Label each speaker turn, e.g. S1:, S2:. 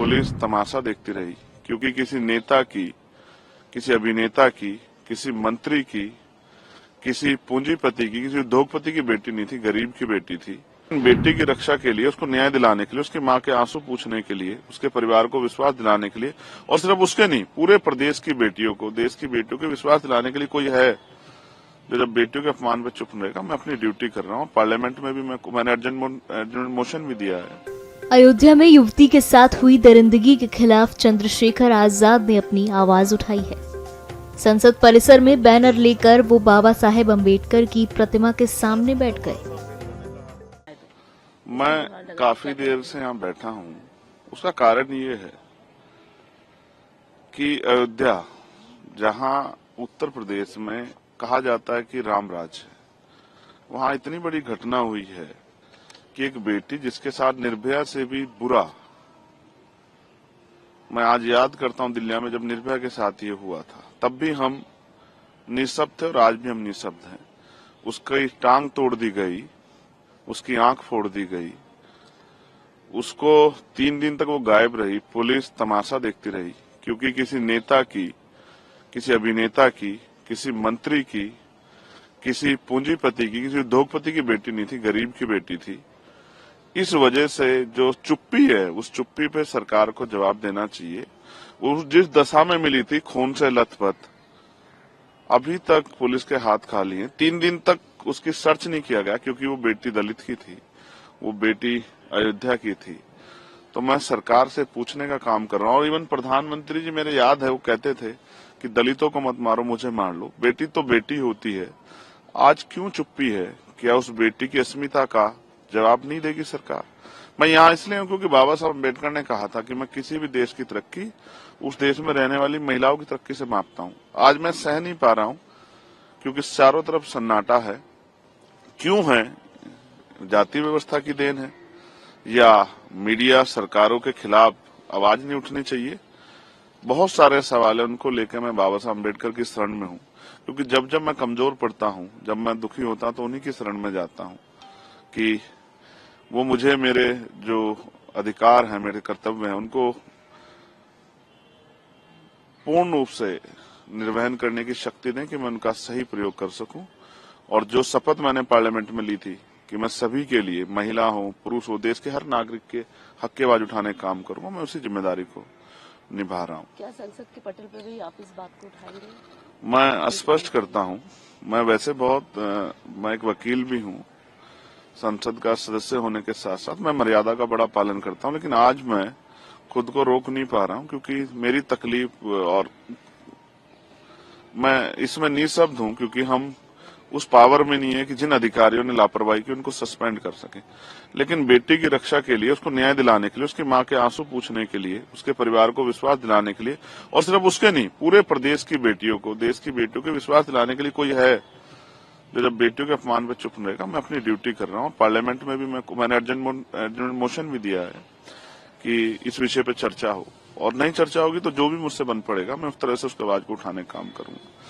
S1: Police तमाशा देखती रही, क्योंकि किसी नेता की, किसी अभिनेता की, किसी मंत्री की, किसी पूंजीपति की, किसी उद्योगपति की बेटी नहीं थी, गरीब की बेटी थी। बेटी की रक्षा के लिए, उसको न्याय दिलाने के लिए, उसकी मां के आंसू पूछने के लिए, उसके परिवार को विश्वास दिलाने के लिए, और सिर्फ उसके नहीं, पूरे प्रदेश की बेटियों को, देश की बेटियों को विश्वास दिलाने के लिए कोई है जो जब बेटियों के अपमान पर चुप रहेगा। मैं अपनी ड्यूटी कर रहा हूँ। पार्लियामेंट में भी मैंने अर्जेंट मोशन भी दिया है।
S2: अयोध्या में युवती के साथ हुई दरिंदगी के खिलाफ चंद्रशेखर आजाद ने अपनी आवाज उठाई है। संसद परिसर में बैनर लेकर वो बाबा साहेब अम्बेडकर की प्रतिमा के सामने बैठ गए।
S1: मैं काफी देर से यहाँ बैठा हूँ। उसका कारण ये है कि अयोध्या, जहाँ उत्तर प्रदेश में कहा जाता है कि राम राज है, वहाँ इतनी बड़ी घटना हुई है कि एक बेटी जिसके साथ निर्भया से भी बुरा, मैं आज याद करता हूँ दिल्ली में जब निर्भया के साथ ये हुआ था, तब भी हम निःशब्द थे और आज भी हम निःशब्द हैं। उसकी टांग तोड़ दी गई, उसकी आंख फोड़ दी गई, उसको 3 दिन तक वो गायब रही। पुलिस तमाशा देखती रही, क्योंकि किसी नेता की, किसी अभिनेता की, किसी मंत्री की, किसी पूंजीपति की, किसी उद्योगपति की बेटी नहीं थी, गरीब की बेटी थी। इस वजह से जो चुप्पी है, उस चुप्पी पे सरकार को जवाब देना चाहिए। वो जिस दशा में मिली थी, खून से लथपथ, अभी तक पुलिस के हाथ खाली हैं। 3 दिन तक उसकी सर्च नहीं किया गया, क्योंकि वो बेटी दलित की थी, वो बेटी अयोध्या की थी। तो मैं सरकार से पूछने का काम कर रहा हूँ। और इवन प्रधानमंत्री जी, मेरे याद है, वो कहते थे कि दलितों को मत मारो, मुझे मार लो। बेटी तो बेटी होती है। आज क्यों चुप्पी है? क्या उस बेटी की अस्मिता का जवाब नहीं देगी सरकार? मैं यहाँ इसलिए हूँ क्योंकि बाबा साहब अम्बेडकर ने कहा था कि मैं किसी भी देश की तरक्की उस देश में रहने वाली महिलाओं की तरक्की से मापता हूँ। आज मैं सह नहीं पा रहा हूँ, क्योंकि चारों तरफ सन्नाटा है। क्यों है? जाति व्यवस्था की देन है, या मीडिया सरकारों के खिलाफ आवाज नहीं उठनी चाहिए? बहुत सारे सवाल है, उनको लेकर मैं बाबा साहब अम्बेडकर की शरण में हूँ। क्योंकि जब जब मैं कमजोर पड़ता हूँ, जब मैं दुखी होता हूँ, तो उन्हीं की शरण में जाता हूँ कि वो मुझे मेरे जो अधिकार हैं, मेरे कर्तव्य हैं, उनको पूर्ण रूप से निर्वहन करने की शक्ति दें कि मैं उनका सही प्रयोग कर सकूं। और जो शपथ मैंने पार्लियामेंट में ली थी कि मैं सभी के लिए, महिला हो, पुरुष हो, देश के हर नागरिक के हक की आवाज उठाने का काम करूंगा, मैं उसी जिम्मेदारी को निभा रहा हूँ।
S3: क्या संसद के पटल पर भी आप इस बात को उठाएंगे?
S1: मैं स्पष्ट करता हूँ, मैं वैसे मैं एक वकील भी हूँ, संसद का सदस्य होने के साथ साथ मैं मर्यादा का बड़ा पालन करता हूँ। लेकिन आज मैं खुद को रोक नहीं पा रहा हूँ, क्योंकि मेरी तकलीफ, और मैं इसमें निःशब्द हूँ, क्योंकि हम उस पावर में नहीं है कि जिन अधिकारियों ने लापरवाही की उनको सस्पेंड कर सके। लेकिन बेटी की रक्षा के लिए, उसको न्याय दिलाने के लिए, उसकी मां के आंसू पूछने के लिए, उसके परिवार को विश्वास दिलाने के लिए, और सिर्फ उसके नहीं, पूरे प्रदेश की बेटियों को, देश की बेटियों को विश्वास दिलाने के लिए कोई है जो जब बेटियों के अपमान पर चुप रहेगा। मैं अपनी ड्यूटी कर रहा हूँ। पार्लियामेंट में भी मैंने अर्जेंट मोशन भी दिया है कि इस विषय पर चर्चा हो, और नहीं चर्चा होगी तो जो भी मुझसे बन पड़ेगा, मैं उस तरह से उसकी आवाज को उठाने का काम करूंगा।